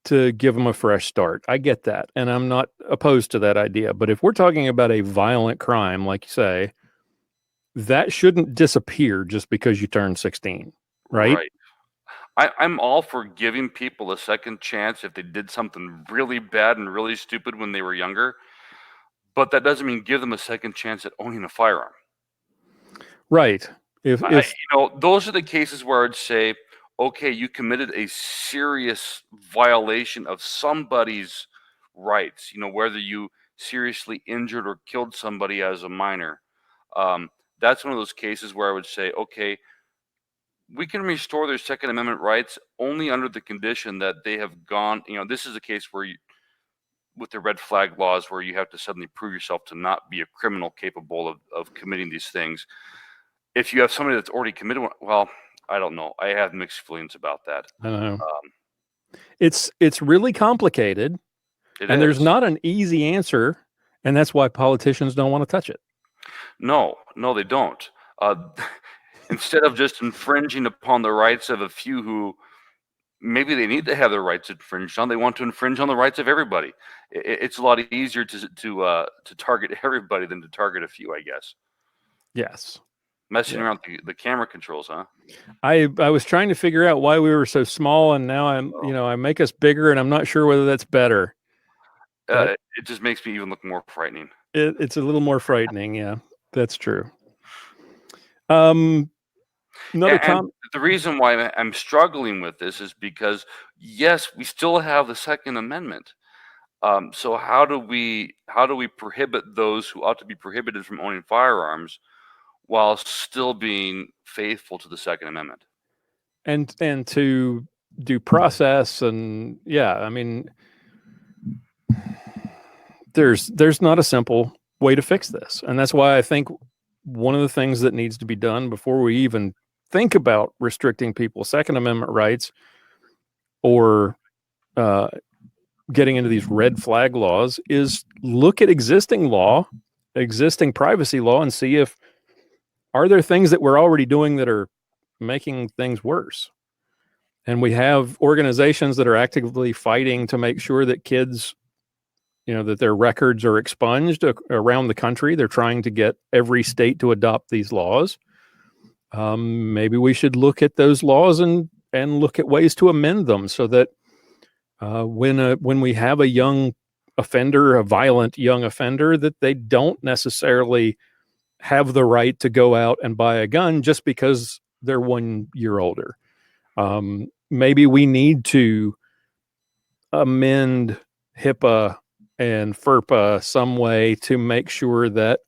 to give them a fresh start. I get that, and I'm not opposed to that idea. But if we're talking about a violent crime, like you say, that shouldn't disappear just because you turn 16, right? I'm all for giving people a second chance if they did something really bad and really stupid when they were younger, but that doesn't mean give them a second chance at owning a firearm. Right. Those are the cases where I'd say, okay, you committed a serious violation of somebody's rights, whether you seriously injured or killed somebody as a minor. That's one of those cases where I would say, okay, we can restore their Second Amendment rights only under the condition that they have gone, this is a case where with the red flag laws, where you have to suddenly prove yourself to not be a criminal capable of committing these things. If you have somebody that's already committed one, well, I don't know. I have mixed feelings about that. I don't know. It's really complicated, and there's not an easy answer, and that's why politicians don't want to touch it. No, they don't. Instead of just infringing upon the rights of a few who maybe they need to have their rights infringed on, they want to infringe on the rights of everybody. It's a lot easier to target everybody than to target a few, I guess. Yes. Messing around the camera controls, huh? I was trying to figure out why we were so small, and now I make us bigger, and I'm not sure whether that's better. It just makes me even look more frightening. It's a little more frightening. Yeah, that's true. The reason why I'm struggling with this is because, yes, we still have the Second Amendment. So how do we prohibit those who ought to be prohibited from owning firearms while still being faithful to the Second Amendment? And to due process, and I mean, there's not a simple way to fix this, and that's why I think one of the things that needs to be done before we even think about restricting people's Second Amendment rights or getting into these red flag laws is look at existing privacy law, and see if are there things that we're already doing that are making things worse. And we have organizations that are actively fighting to make sure that kids, that their records are expunged around the country. They're trying to get every state to adopt these laws. Maybe we should look at those laws and look at ways to amend them so that when we have a young offender, a violent young offender, that they don't necessarily have the right to go out and buy a gun just because they're 1 year older. Maybe we need to amend HIPAA and FERPA some way to make sure that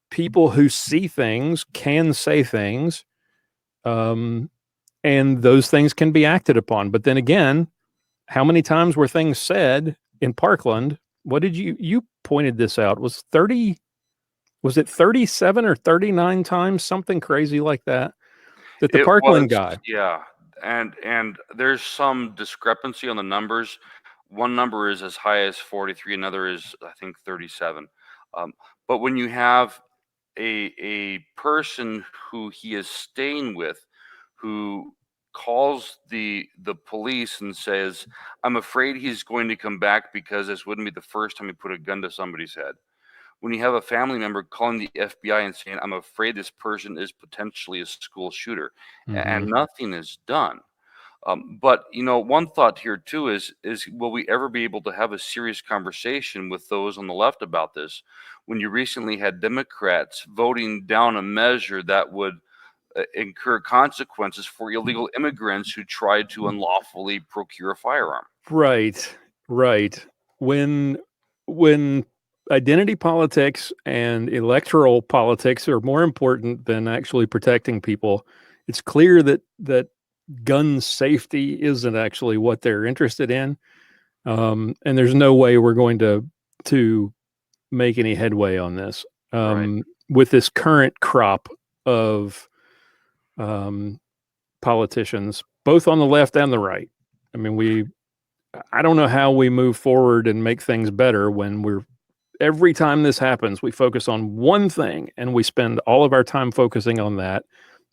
people who see things can say things, and those things can be acted upon. But then again, how many times were things said in Parkland? What did you pointed this out? Was it 37 or 39 times, something crazy like that? That the Parkland guy. Yeah. And there's some discrepancy on the numbers. One number is as high as 43, another is, I think, 37. But when you have a person who he is staying with, who calls the police and says, I'm afraid he's going to come back because this wouldn't be the first time he put a gun to somebody's head. When you have a family member calling the FBI and saying, I'm afraid this person is potentially a school shooter, and nothing is done. But, one thought here too is will we ever be able to have a serious conversation with those on the left about this when you recently had Democrats voting down a measure that would incur consequences for illegal immigrants who tried to unlawfully procure a firearm? Right. When identity politics and electoral politics are more important than actually protecting people, It's clear that gun safety isn't actually what they're interested in. And there's no way we're going to make any headway on this. Right. With this current crop of politicians, both on the left and the right. I mean, I don't know how we move forward and make things better when every time this happens, we focus on one thing and we spend all of our time focusing on that.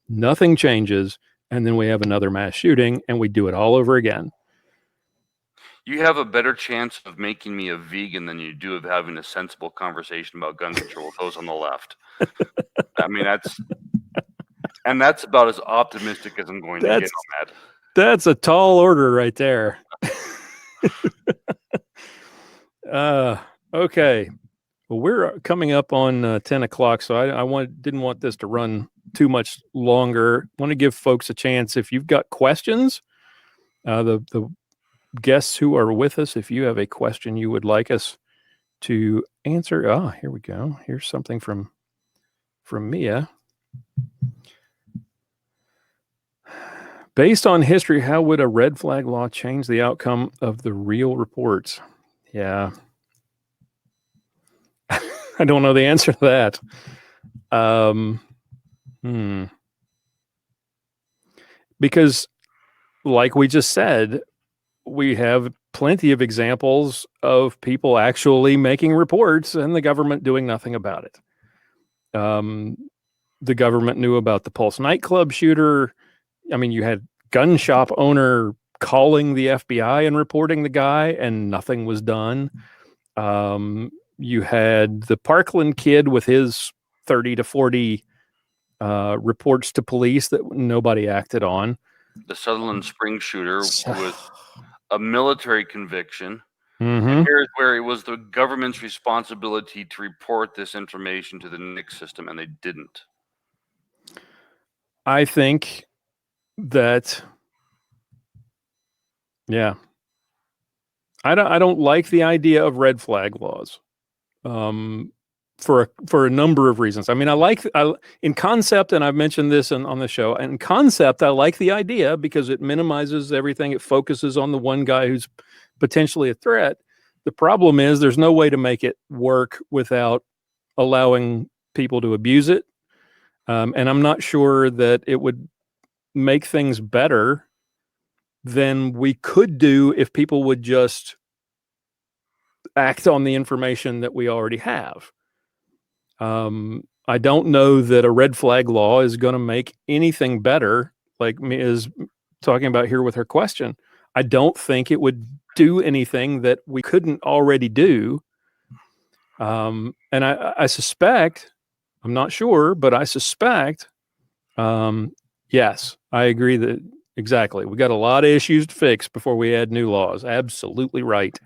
Nothing changes. And then we have another mass shooting and we do it all over again. You have a better chance of making me a vegan than you do of having a sensible conversation about gun control with those on the left. I mean, that's about as optimistic as I'm going to get on that. That's a tall order right there. Okay. Well, we're coming up on 10 o'clock, so I didn't want this to run too much longer. I want to give folks a chance. If you've got questions, the guests who are with us, if you have a question you would like us to answer. Here we go. Here's something from Mia. Based on history, how would a red flag law change the outcome of the real reports? Yeah. I don't know the answer to that. Because, like we just said, we have plenty of examples of people actually making reports and the government doing nothing about it. The government knew about the Pulse nightclub shooter. I mean, you had gun shop owner calling the FBI and reporting the guy, and nothing was done. You had the Parkland kid with his 30 to 40 reports to police that nobody acted on. The Sutherland Springs shooter was a military conviction. Mm-hmm. And here's where it was the government's responsibility to report this information to the NICS system, and they didn't. I think that, yeah, I don't like the idea of red flag laws, for a number of reasons. I mean, in concept, and I've mentioned this on the show. In concept, I like the idea because it minimizes everything. It focuses on the one guy who's potentially a threat. The problem is there's no way to make it work without allowing people to abuse it. And I'm not sure that it would make things better than we could do if people would just act on the information that we already have. I don't know that a red flag law is going to make anything better, like Mia is talking about here with her question. I don't think it would do anything that we couldn't already do. And I suspect, I'm not sure, but I suspect, yes, I agree that exactly. We got a lot of issues to fix before we add new laws. Absolutely right.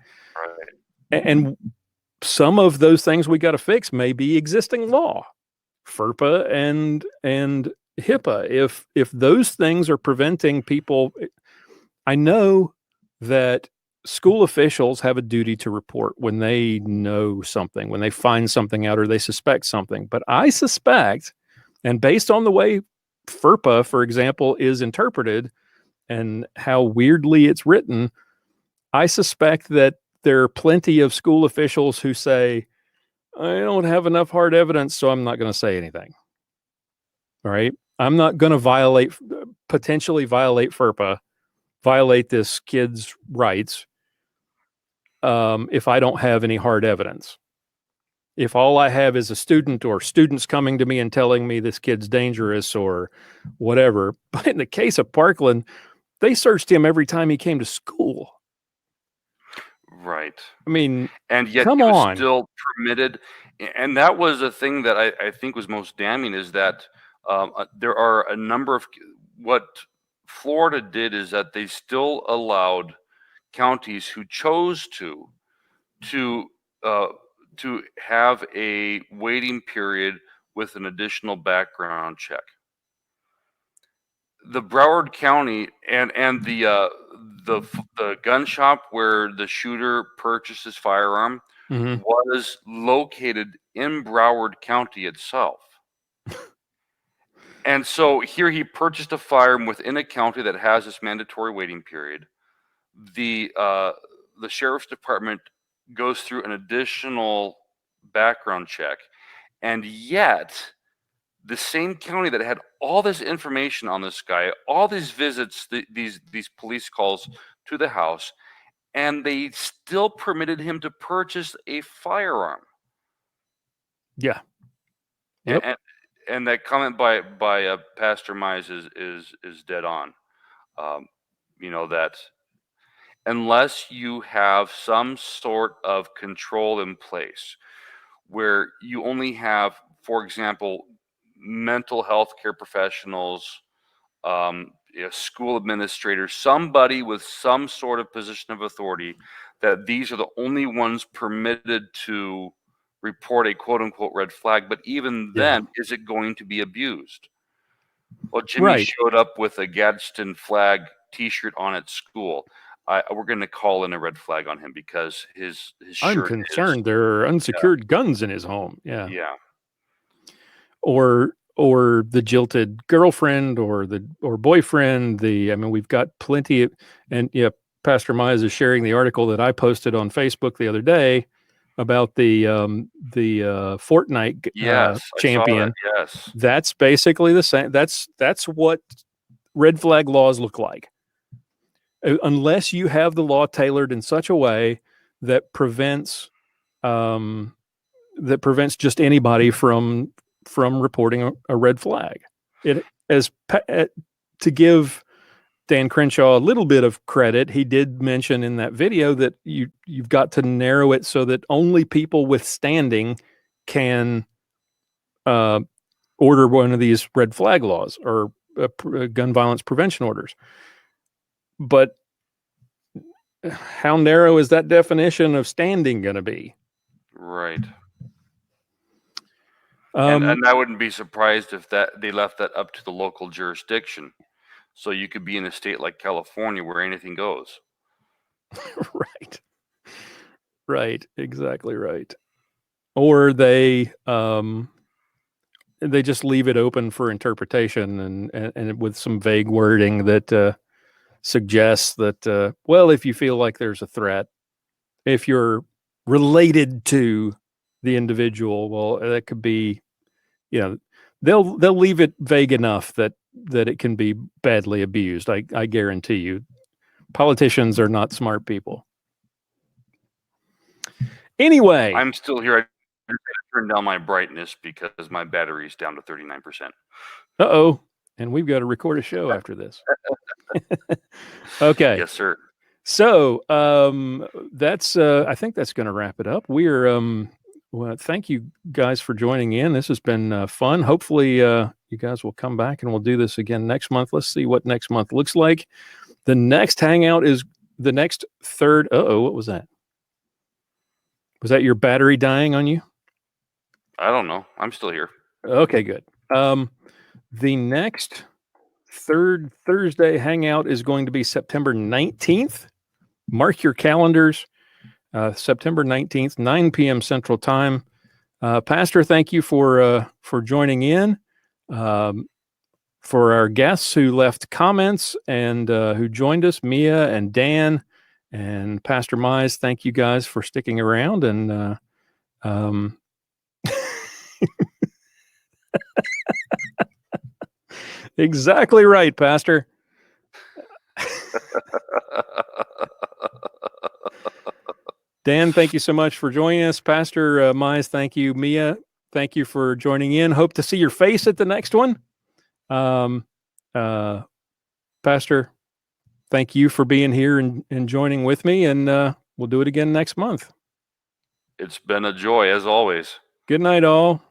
And some of those things we got to fix may be existing law, FERPA and HIPAA. If those things are preventing people, I know that school officials have a duty to report when they know something, when they find something out or they suspect something. But I suspect, and based on the way FERPA, for example, is interpreted and how weirdly it's written, I suspect that there are plenty of school officials who say, I don't have enough hard evidence, so I'm not going to say anything. All right. I'm not going to potentially violate FERPA, violate this kid's rights, if I don't have any hard evidence. If all I have is a student or students coming to me and telling me this kid's dangerous or whatever. But in the case of Parkland, they searched him every time he came to school. Right. I mean, and yet come he was on. still permitted. And that was the thing that I think was most damning is that there are a number of what Florida did is that they still allowed counties who chose to have a waiting period with an additional background check. The Broward County and the gun shop where the shooter purchased his firearm was located in Broward County itself. And so here he purchased a firearm within a county that has this mandatory waiting period. The sheriff's department goes through an additional background check, and yet the same county that had all this information on this guy, all these visits, these police calls to the house, and they still permitted him to purchase a firearm. Yeah. Yep. And that comment by Pastor Mize is dead on. That unless you have some sort of control in place, where you only have, for example, mental health care professionals, school administrators, somebody with some sort of position of authority, that these are the only ones permitted to report a quote unquote red flag. But even then, is it going to be abused? Well, Jimmy showed up with a Gadsden flag T-shirt on at school. We're going to call in a red flag on him because his shirt. I'm concerned there are unsecured guns in his home. Yeah. Yeah. Or the jilted girlfriend or boyfriend. We've got plenty of, and Pastor Mize is sharing the article that I posted on Facebook the other day about the Fortnite champion. Yes. That's basically the same. That's what red flag laws look like. Unless you have the law tailored in such a way that prevents just anybody from reporting a red flag. To give Dan Crenshaw a little bit of credit, he did mention in that video that you've got to narrow it so that only people with standing can order one of these red flag laws or gun violence prevention orders. But how narrow is that definition of standing going to be? Right. And I wouldn't be surprised if they left that up to the local jurisdiction. So you could be in a state like California where anything goes. Right. Exactly right. Or they just leave it open for interpretation and with some vague wording that suggests that, if you feel like there's a threat, if you're related to the individual, well, that could be, they'll leave it vague enough that it can be badly abused. I guarantee you. Politicians are not smart people. Anyway, I'm still here. I turned down my brightness because my battery's down to 39%. Uh-oh. And we've got to record a show after this. Okay. Yes, sir. So that's I think that's going to wrap it up. We're thank you guys for joining in. This has been fun. Hopefully you guys will come back and we'll do this again next month. Let's see what next month looks like. The next Hangout is the next third. What was that? Was that your battery dying on you? I don't know. I'm still here. Okay, good. The next third Thursday Hangout is going to be September 19th. Mark your calendars. September 19th, 9 p.m. Central Time. Pastor, thank you for joining in. For our guests who left comments and who joined us, Mia and Dan and Pastor Mize, thank you guys for sticking around. And exactly right, Pastor. Dan, thank you so much for joining us. Pastor Mize, thank you. Mia, thank you for joining in. Hope to see your face at the next one. Pastor, thank you for being here and joining with me, and we'll do it again next month. It's been a joy, as always. Good night, all.